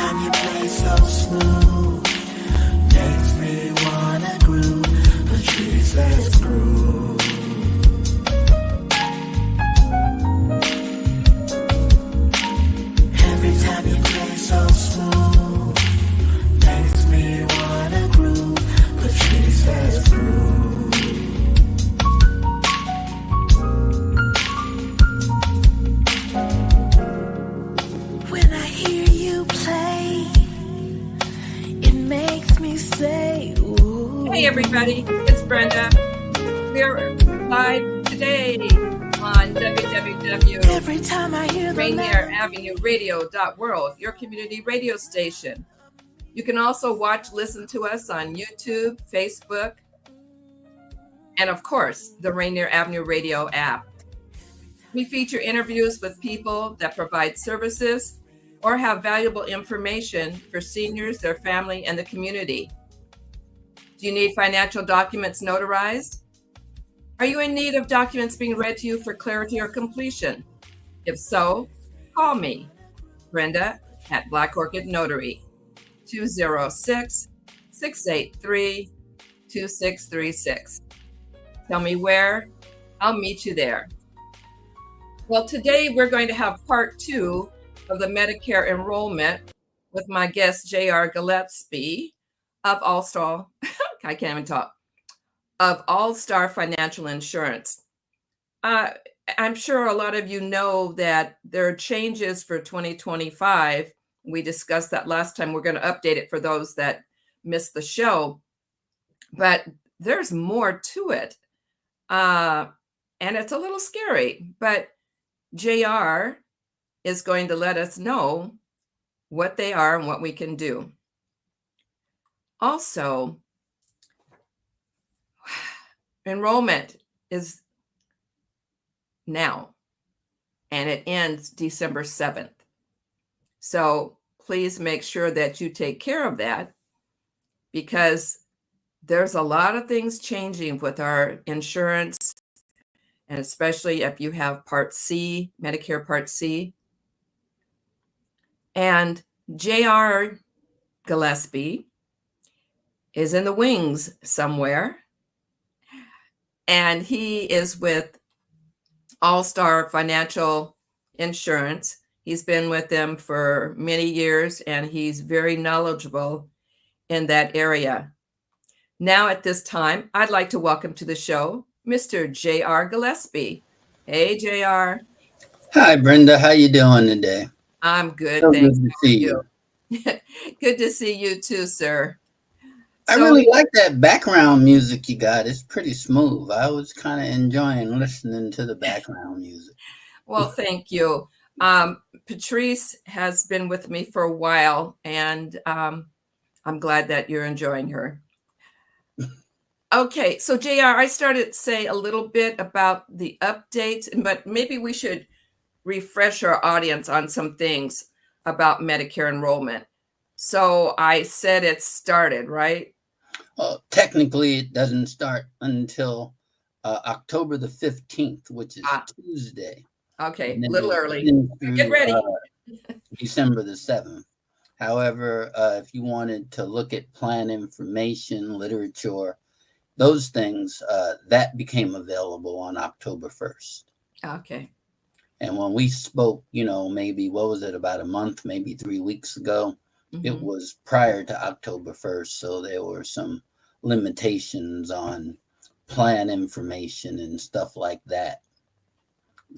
time you play so smooth, makes me wanna groove. Patrice, let's groove. Every time you play so smooth, makes me wanna groove. Patrice, let's groove. When I hear you play, it makes me say, ooh. Hey everybody, it's Brenda. We're live today on Every time I hear the Rainier Avenue Radio.world, your community radio station. You can also listen to us on YouTube, Facebook, and of course, the Rainier Avenue Radio app. We feature interviews with people that provide services or have valuable information for seniors, their family, and the community. Do you need financial documents notarized? Are you in need of documents being read to you for clarity or completion? If so, call me, Brenda, at Black Orchid Notary, 206-683-2636. Tell me where, I'll meet you there. Well, today we're going to have part 2 of the Medicare Enrollment with my guest, J.R. Gillespie of Allstar. I can't even talk. Of Allstar Financial Insurance. I'm sure a lot of you know that there are changes for 2025. We discussed that last time. We're going to update it for those that missed the show. But there's more to it. And it's a little scary. But JR is going to let us know what they are and what we can do. Also, enrollment is now, and it ends December 7th. So please make sure that you take care of that, because there's a lot of things changing with our insurance, and especially if you have Part C, Medicare Part C. And J.R. Gillespie is in the wings somewhere, and he is with Allstar Financial Insurance. He's been with them for many years, and he's very knowledgeable in that area. Now, at this time, I'd like to welcome to the show Mr. J.R. Gillespie. Hey, J.R. Hi, Brenda. How you doing today? I'm good. So Thanks. good to see you. Good to see you too, sir. I really like that background music you got. It's pretty smooth. I was kind of enjoying listening to the background music. Well, thank you. Patrice has been with me for a while, and I'm glad that you're enjoying her. Okay, so JR, I started to say a little bit about the updates, but maybe we should refresh our audience on some things about Medicare enrollment. So I said it started, right? Well, technically, it doesn't start until October the 15th, which is Tuesday. Okay, a little early. Get ready. December the 7th. However, if you wanted to look at plan information, literature, those things, that became available on October 1st. Okay. And when we spoke, maybe, what was it, about a month, maybe 3 weeks ago, it was prior to October 1st. So there were some limitations on plan information and stuff like that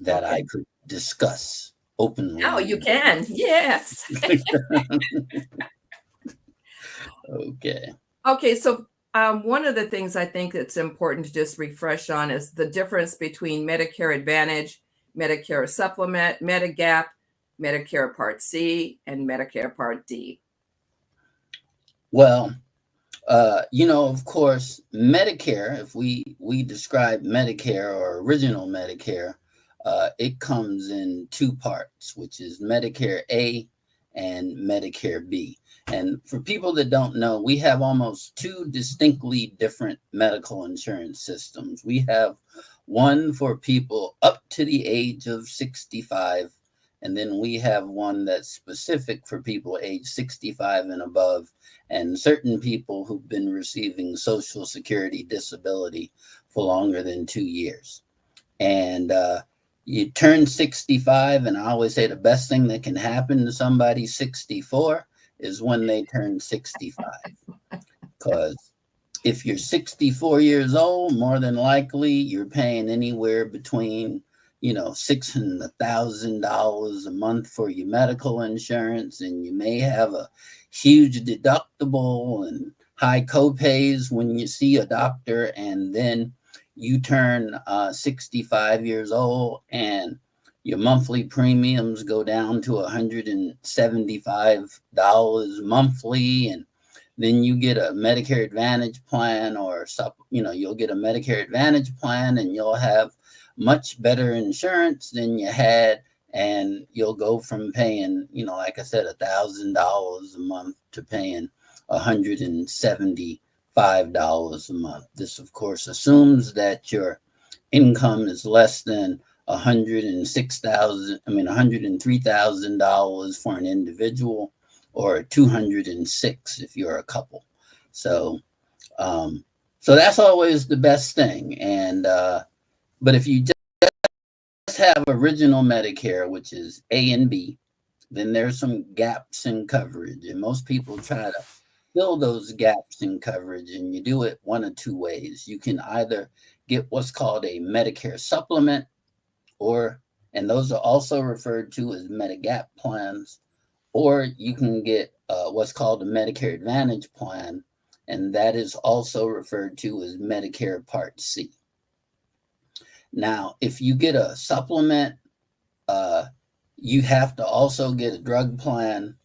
I could discuss openly. Oh, you can. Yes. Okay. So one of the things I think that's important to just refresh on is the difference between Medicare Advantage, Medicare Supplement, Medigap, Medicare Part C, and Medicare Part D. Well, of course, Medicare, if we describe Medicare or original Medicare, it comes in 2 parts, which is Medicare A and Medicare B. And for people that don't know, we have almost 2 distinctly different medical insurance systems. We have one for people up to the age of 65, And then we have one that's specific for people age 65 and above, and certain people who've been receiving Social Security disability for longer than 2 years. And you turn 65, and I always say the best thing that can happen to somebody 64 is when they turn 65. Because if you're 64 years old, more than likely you're paying anywhere between $600 and $1,000 a month for your medical insurance, and you may have a huge deductible and high copays when you see a doctor, and then you turn 65 years old and your monthly premiums go down to $175 monthly, and then you get a Medicare Advantage plan, or you'll get a Medicare Advantage plan, and you'll have much better insurance than you had, and you'll go from paying, like I said, $1,000 a month to paying $175 a month. This, of course, assumes that your income is less than $103,000 for an individual, or $206 if you're a couple. So that's always the best thing. And but if you just have original Medicare, which is A and B, then there's some gaps in coverage, and most people try to fill those gaps in coverage, and you do it one of two ways. You can either get what's called a Medicare supplement, and those are also referred to as Medigap plans, or you can get what's called a Medicare Advantage plan, and that is also referred to as Medicare Part C. Now, if you get a supplement, you have to also get a drug plan,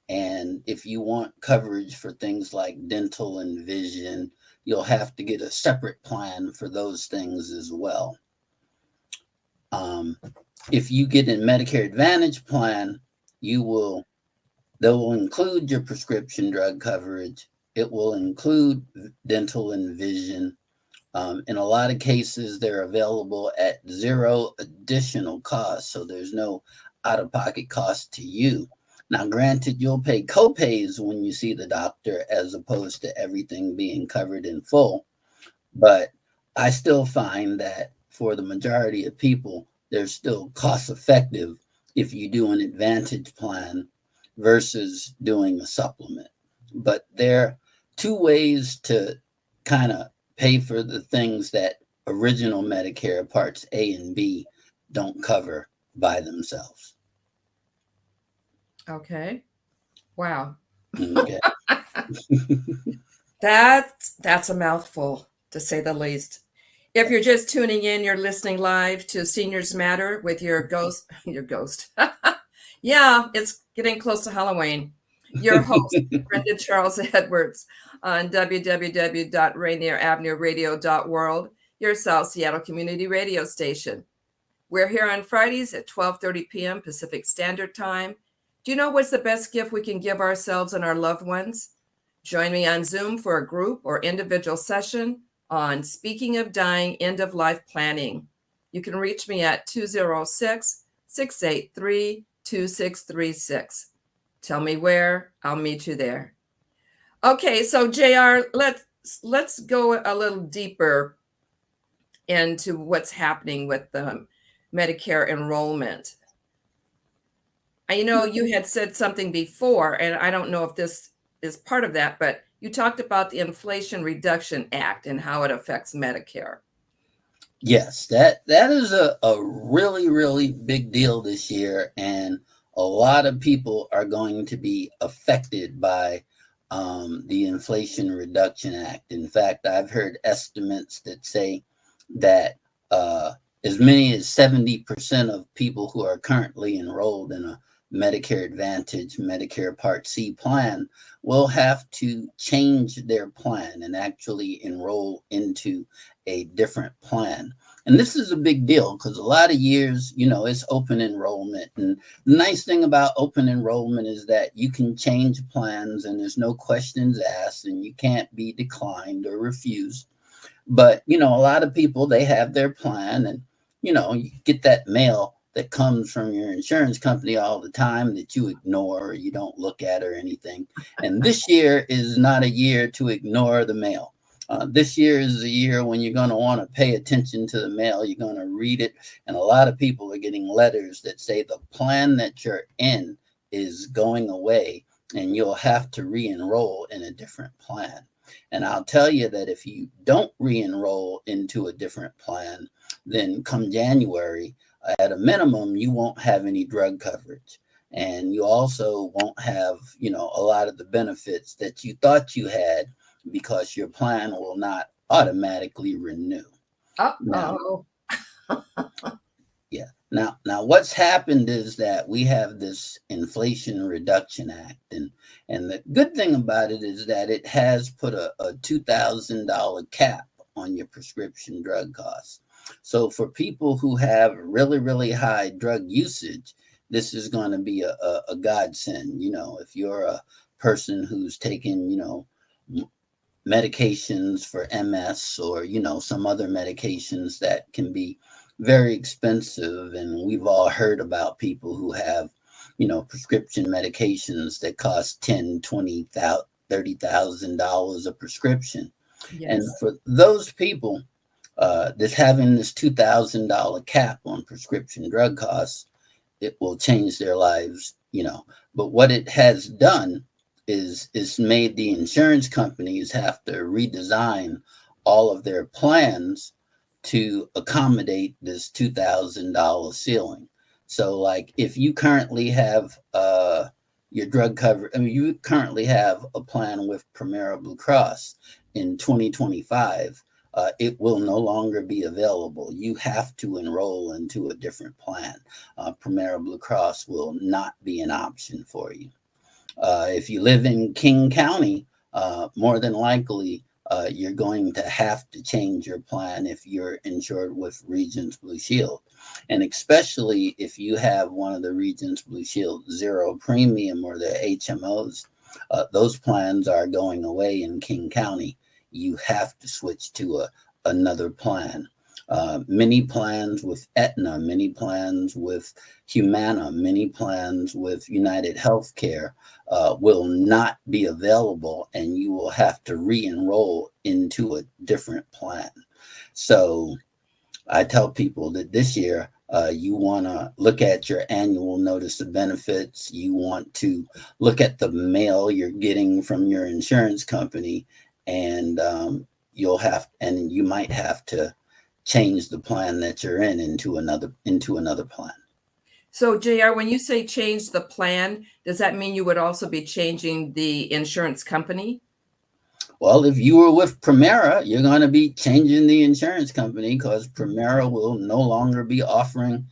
and if you want coverage for things like dental and vision, you'll have to get a separate plan for those things as well. If you get a Medicare Advantage plan, they will include your prescription drug coverage. It will include dental and vision. In a lot of cases, they're available at zero additional cost, so there's no out-of-pocket cost to you. Now, granted, you'll pay copays when you see the doctor, as opposed to everything being covered in full, but I still find that for the majority of people, they're still cost-effective if you do an Advantage plan versus doing a supplement. But there are two ways to kind of pay for the things that original Medicare Parts A and B don't cover by themselves. Okay. Wow. Okay. That's a mouthful, to say the least. If you're just tuning in, you're listening live to Seniors Matter with your ghost. Yeah, it's getting close to Halloween. Your host, Brenda Charles Edwards, on www.rainieravenueradio.world, your South Seattle community radio station. We're here on Fridays at 12:30 p.m. Pacific Standard Time. Do you know what's the best gift we can give ourselves and our loved ones? Join me on Zoom for a group or individual session on Speaking of Dying, End of Life Planning. You can reach me at 206-683-2636. Tell me where, I'll meet you there. Okay, so JR, let's go a little deeper into what's happening with the Medicare enrollment. I know you had said something before, and I don't know if this is part of that, but you talked about the Inflation Reduction Act and how it affects Medicare. Yes, that is a really, really big deal this year, and a lot of people are going to be affected by the Inflation Reduction Act. In fact, I've heard estimates that say that as many as 70% of people who are currently enrolled in a Medicare Advantage, Medicare Part C plan will have to change their plan and actually enroll into a different plan. And this is a big deal because a lot of years, it's open enrollment. And the nice thing about open enrollment is that you can change plans and there's no questions asked and you can't be declined or refused. But, a lot of people, they have their plan and, you get that mail that comes from your insurance company all the time that you ignore, or you don't look at or anything. And this year is not a year to ignore the mail. This year is a year when you're going to want to pay attention to the mail. You're going to read it. And a lot of people are getting letters that say the plan that you're in is going away and you'll have to re-enroll in a different plan. And I'll tell you that if you don't re-enroll into a different plan, then come January, at a minimum, you won't have any drug coverage. And you also won't have, a lot of the benefits that you thought you had, because your plan will not automatically renew. Uh-oh. Yeah. Now what's happened is that we have this Inflation Reduction Act, and the good thing about it is that it has put a $2,000 cap on your prescription drug costs. So for people who have really, really high drug usage, this is going to be a godsend. If you're a person who's taking, medications for MS or, some other medications that can be very expensive. And we've all heard about people who have, prescription medications that cost $10,000, $20,000, $30,000 a prescription. Yes. And for those people that's having this $2,000 cap on prescription drug costs, it will change their lives, But what it has done is made the insurance companies have to redesign all of their plans to accommodate this $2,000 ceiling. So like if you currently have your drug cover, you currently have a plan with Premier Blue Cross in 2025, it will no longer be available. You have to enroll into a different plan. Premier Blue Cross will not be an option for you. If you live in King County, more than likely, you're going to have to change your plan if you're insured with Regions Blue Shield. And especially if you have one of the Regions Blue Shield Zero Premium or the HMOs, those plans are going away in King County. You have to switch to another plan. Many plans with Aetna, many plans with Humana, many plans with United Healthcare will not be available, and you will have to re-enroll into a different plan. So I tell people that this year, you want to look at your annual notice of benefits. You want to look at the mail you're getting from your insurance company, and you might have to change the plan that you're in into another plan. So JR, when you say change the plan, does that mean you would also be changing the insurance company? Well, if you were with Primera, you're going to be changing the insurance company, because Primera will no longer be offering,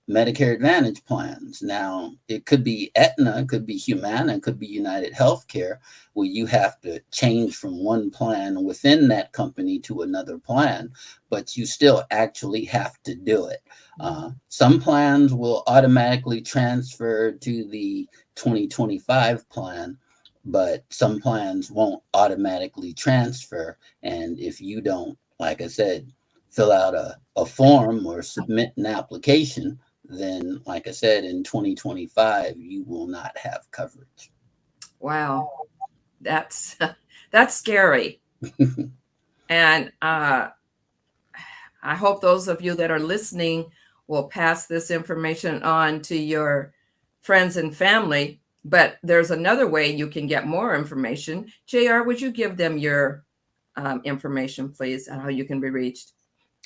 Medicare Advantage plans. Now, it could be Aetna, it could be Humana, it could be United Healthcare, where you have to change from one plan within that company to another plan, but you still actually have to do it. Some plans will automatically transfer to the 2025 plan, but some plans won't automatically transfer. And if you don't, like I said, fill out a form or submit an application, then, like I said, in 2025, you will not have coverage. Wow. That's scary. And I hope those of you that are listening will pass this information on to your friends and family. But there's another way you can get more information. JR, would you give them your information, please, and how you can be reached?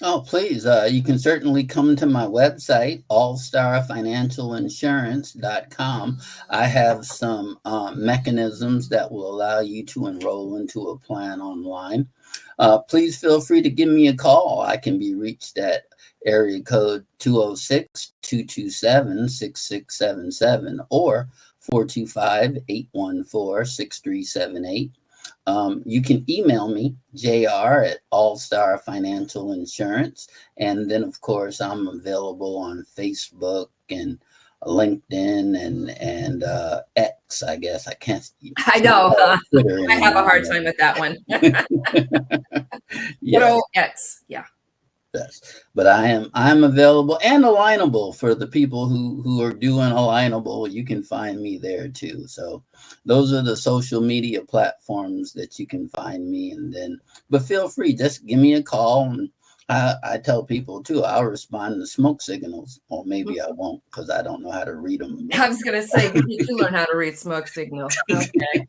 Oh, please. You can certainly come to my website, allstarfinancialinsurance.com. I have some mechanisms that will allow you to enroll into a plan online. Please feel free to give me a call. I can be reached at area code 206-227-6677 or 425-814-6378. You can email me, JR at Allstar Financial Insurance. And then, of course, I'm available on Facebook and LinkedIn and X, I guess. I know. I have a hard time with that one. Yeah. X. Yeah. best. But I'm available and alignable for the people who are doing alignable. You can find me there too. So those are the social media platforms that you can find me. And then, but feel free, just give me a call. And I tell people too, I'll respond to smoke signals, or maybe I won't because I don't know how to read them. I was going to say, you need to learn how to read smoke signals. Okay.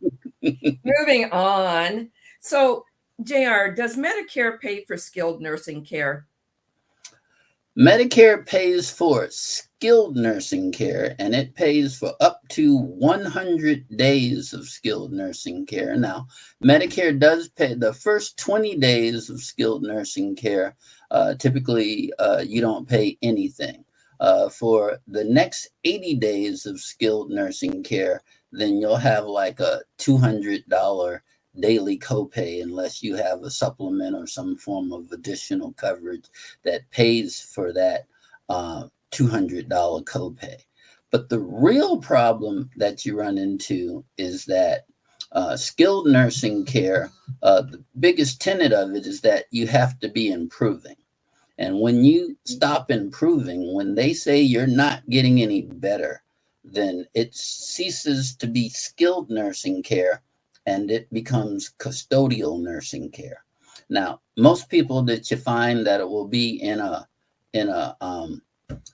Moving on. So, JR, does Medicare pay for skilled nursing care? Medicare pays for skilled nursing care, and it pays for up to 100 days of skilled nursing care. Now, Medicare does pay the first 20 days of skilled nursing care. Typically, you don't pay anything. For the next 80 days of skilled nursing care, then you'll have like a $200 daily copay unless you have a supplement or some form of additional coverage that pays for that $200 copay. But the real problem that you run into is that skilled nursing care, the biggest tenet of it is that you have to be improving. And when you stop improving, when they say you're not getting any better, then it ceases to be skilled nursing care and it becomes custodial nursing care. Now, most people that you find that it will be in a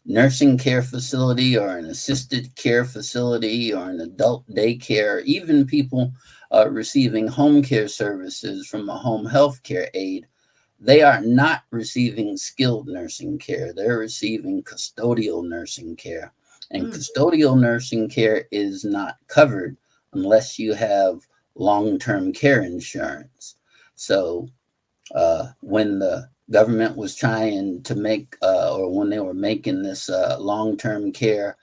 nursing care facility or an assisted care facility or an adult daycare, even people receiving home care services from a home health care aide, they are not receiving skilled nursing care. They're receiving custodial nursing care. And custodial nursing care is not covered unless you have long-term care insurance. So when the government was trying to make, or when they were making this long-term care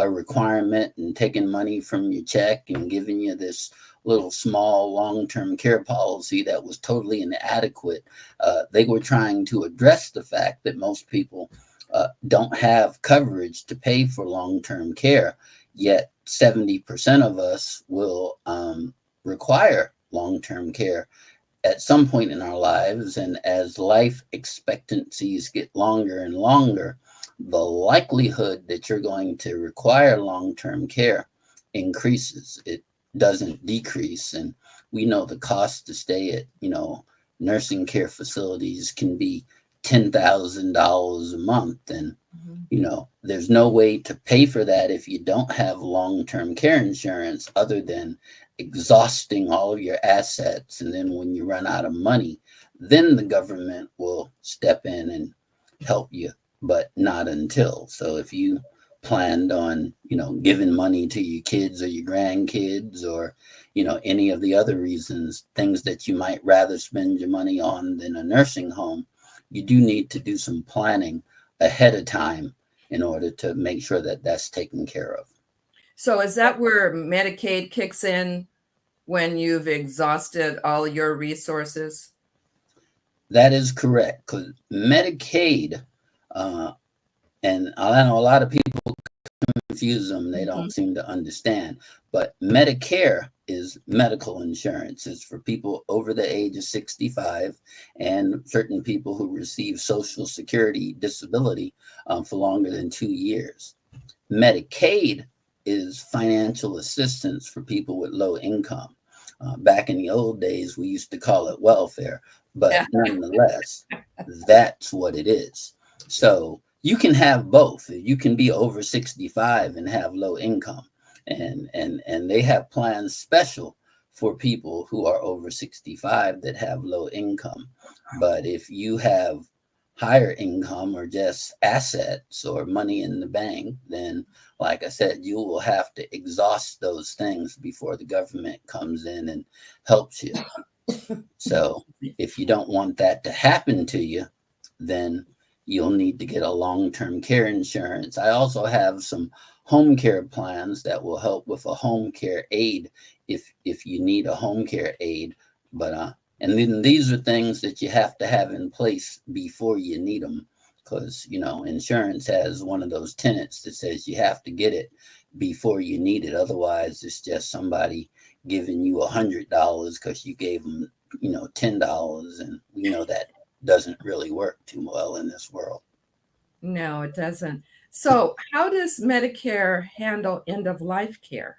requirement and taking money from your check and giving you this little small long-term care policy that was totally inadequate, they were trying to address the fact that most people don't have coverage to pay for long-term care, yet 70% of us will require long-term care at some point in our lives. And as life expectancies get longer and longer, the likelihood that you're going to require long-term care increases. It doesn't decrease. And we know the cost to stay at, nursing care facilities can be $10,000 a month. And, there's no way to pay for that if you don't have long-term care insurance other than exhausting all of your assets. And then when you run out of money, then the government will step in and help you, but not until. So if you planned on, giving money to your kids or your grandkids or, any of the other reasons, things that you might rather spend your money on than a nursing home, you do need to do some planning ahead of time in order to make sure that that's taken care of. So is that where Medicaid kicks in when you've exhausted all your resources? That is correct, because Medicaid, and I know a lot of people confuse them, they don't seem to understand, but Medicare is medical insurance. It's for people over the age of 65 and certain people who receive Social Security disability for longer than 2 years. Medicaid is financial assistance for people with low income. Back in the old days, we used to call it welfare, but nonetheless, that's what it is. So you can have both. You can be over 65 and have low income. And they have plans special for people who are over 65 that have low income. But if you have higher income or just assets or money in the bank, then like I said, you will have to exhaust those things before the government comes in and helps you. So if you don't want that to happen to you, then you'll need to get a long-term care insurance. I also have some home care plans that will help with a home care aid if you need a home care aid. But and then these are things that you have to have in place before you need them, because insurance has one of those tenets that says you have to get it before you need it. Otherwise, it's just somebody giving you $100 because you gave them $10, and we know that doesn't really work too well in this world. No, it doesn't. So how does Medicare handle end-of-life care?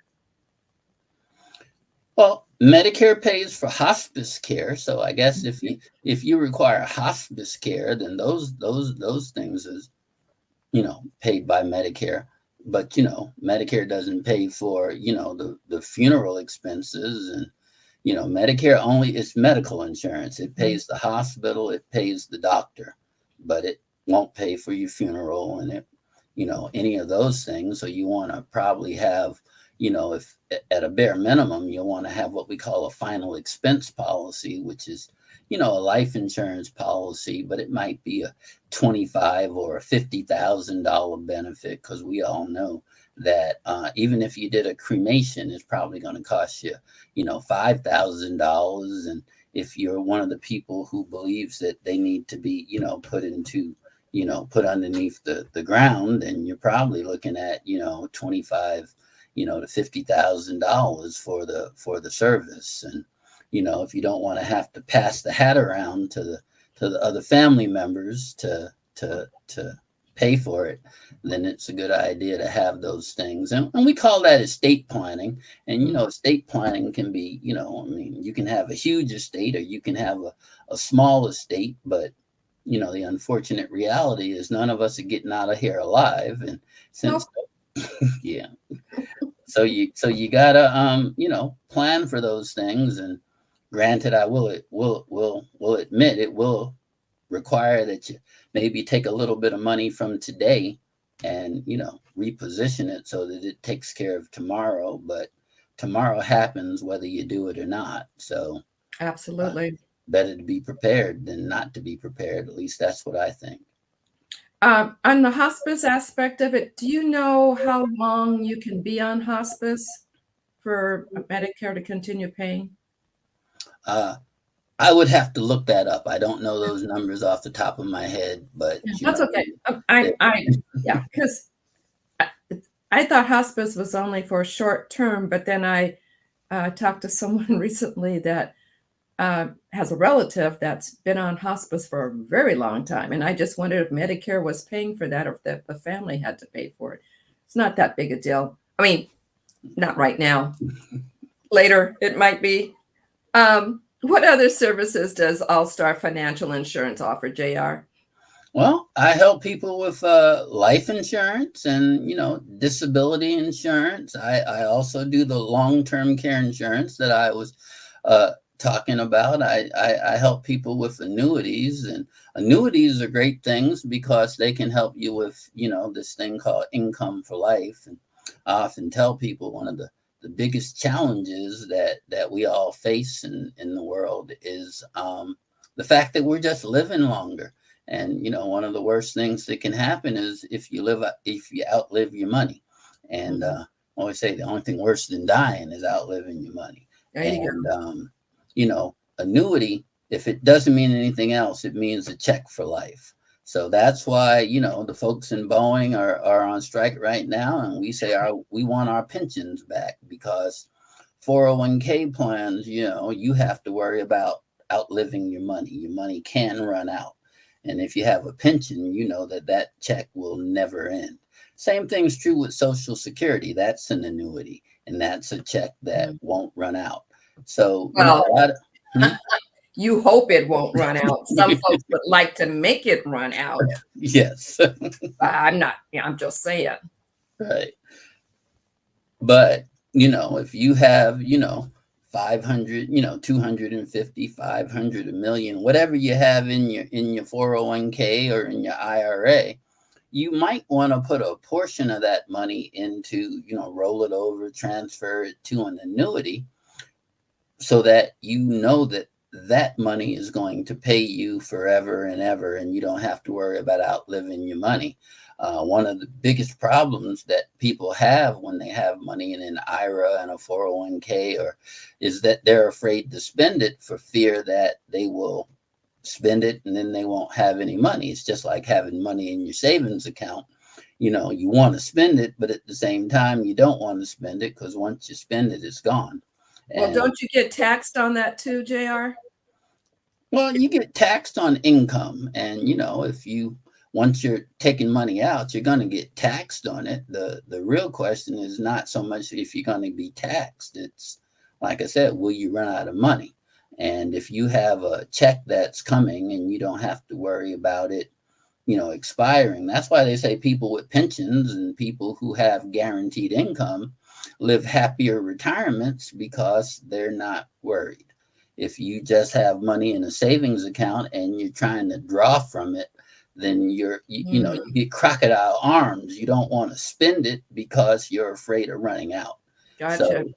Well, Medicare pays for hospice care, so I guess if you require hospice care, then those things is paid by Medicare. But Medicare doesn't pay for the funeral expenses, and Medicare only it's medical insurance. It pays the hospital, it pays the doctor, but it won't pay for your funeral and any of those things. So you want to probably have if at a bare minimum, you'll want to have what we call a final expense policy, which is, a life insurance policy, but it might be a $25,000 or a $50,000 benefit, because we all know that even if you did a cremation, it's probably going to cost you, $5,000. And if you're one of the people who believes that they need to be, put underneath the ground, and you're probably looking at, 25 to $50,000 for the service. And if you don't want to have to pass the hat around to the other family members to pay for it, then it's a good idea to have those things. And we call that estate planning. And estate planning can be, you can have a huge estate, or you can have a small estate, but the unfortunate reality is none of us are getting out of here alive. And since yeah. So you gotta plan for those things. And granted, I will admit it will require that you maybe take a little bit of money from today and reposition it so that it takes care of tomorrow. But tomorrow happens whether you do it or not. So absolutely, better to be prepared than not to be prepared. At least that's what I think. On the hospice aspect of it, do you know how long you can be on hospice for Medicare to continue paying? I would have to look that up. I don't know those numbers off the top of my head, but that's okay. Because I thought hospice was only for short term, but then I talked to someone recently that has a relative that's been on hospice for a very long time. And I just wondered if Medicare was paying for that, or if the family had to pay for it. It's not that big a deal. I mean, not right now. Later, it might be. What other services does Allstar Financial Insurance offer, JR? Well, I help people with life insurance and, disability insurance. I also do the long-term care insurance that I was talking about. I help people with annuities, and annuities are great things because they can help you with, this thing called income for life. And I often tell people one of the biggest challenges that we all face in the world is the fact that we're just living longer. And, one of the worst things that can happen is if you outlive your money. And I always say the only thing worse than dying is outliving your money. Annuity, if it doesn't mean anything else, it means a check for life. So that's why, the folks in Boeing are on strike right now. And we say we want our pensions back, because 401k plans, you have to worry about outliving your money. Your money can run out. And if you have a pension, that check will never end. Same thing's true with Social Security. That's an annuity, and that's a check that won't run out. So, you hope it won't run out. Some folks would like to make it run out. Yes. I'm not. I'm just saying. Right. But, if you have, 500, 250, 500, a million, whatever you have in your 401k or in your IRA, you might want to put a portion of that money into, roll it over, transfer it to an annuity, so that that money is going to pay you forever and ever, and you don't have to worry about outliving your money. One of the biggest problems that people have when they have money in an IRA and a 401k is that they're afraid to spend it for fear that they will spend it and then they won't have any money. It's just like having money in your savings account. You want to spend it, but at the same time, you don't want to spend it, because once you spend it, it's gone. Well, don't you get taxed on that too, JR? Well, you get taxed on income, and if you once you're taking money out, you're going to get taxed on it. The real question is not so much if you're going to be taxed. It's like I said, will you run out of money? And if you have a check that's coming and you don't have to worry about it, expiring. That's why they say people with pensions and people who have guaranteed income live happier retirements because they're not worried. If you just have money in a savings account and you're trying to draw from it, then you get crocodile arms. You don't want to spend it because you're afraid of running out. Gotcha.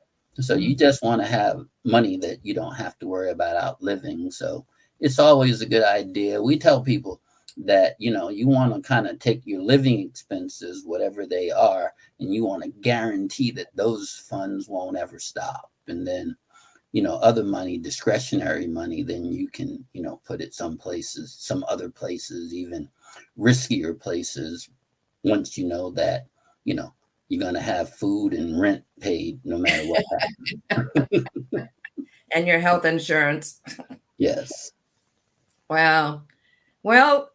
So you just want to have money that you don't have to worry about outliving. So it's always a good idea. We tell people that, you want to kind of take your living expenses, whatever they are, and you want to guarantee that those funds won't ever stop. And then, other money, discretionary money, then you can, put it some other places, even riskier places, once you know that, you're going to have food and rent paid no matter what happens. And your health insurance. Yes. Wow. Well,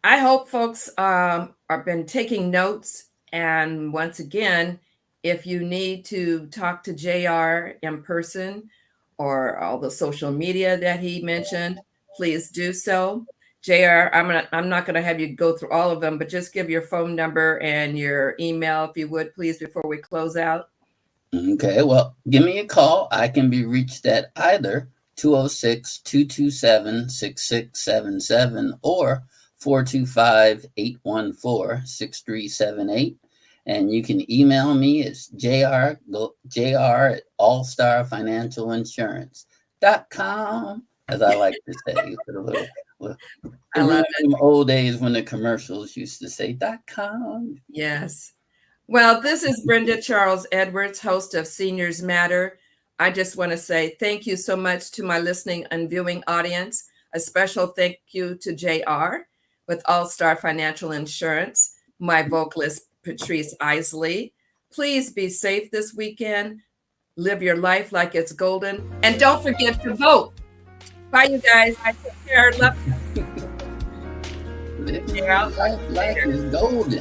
I hope folks have been taking notes. And once again, if you need to talk to JR in person or all the social media that he mentioned, please do so. JR, I'm not going to have you go through all of them, but just give your phone number and your email, if you would, please, before we close out. Okay, well, give me a call. I can be reached at either 206-227-6677 or 425-814-6378. And you can email me. It's jr at allstarfinancialinsurance.com, as I like to say. I love it. Old days when the commercials used to say .com. Yes. Well, this is Brenda Charles Edwards, host of Seniors Matter. I just want to say thank you so much to my listening and viewing audience. A special thank you to JR with Allstar Financial Insurance, my vocalist, Patrice Isley. Please be safe this weekend. Live your life like it's golden. And don't forget to vote. Bye, you guys. I take care. Love you. Live your life like it's golden.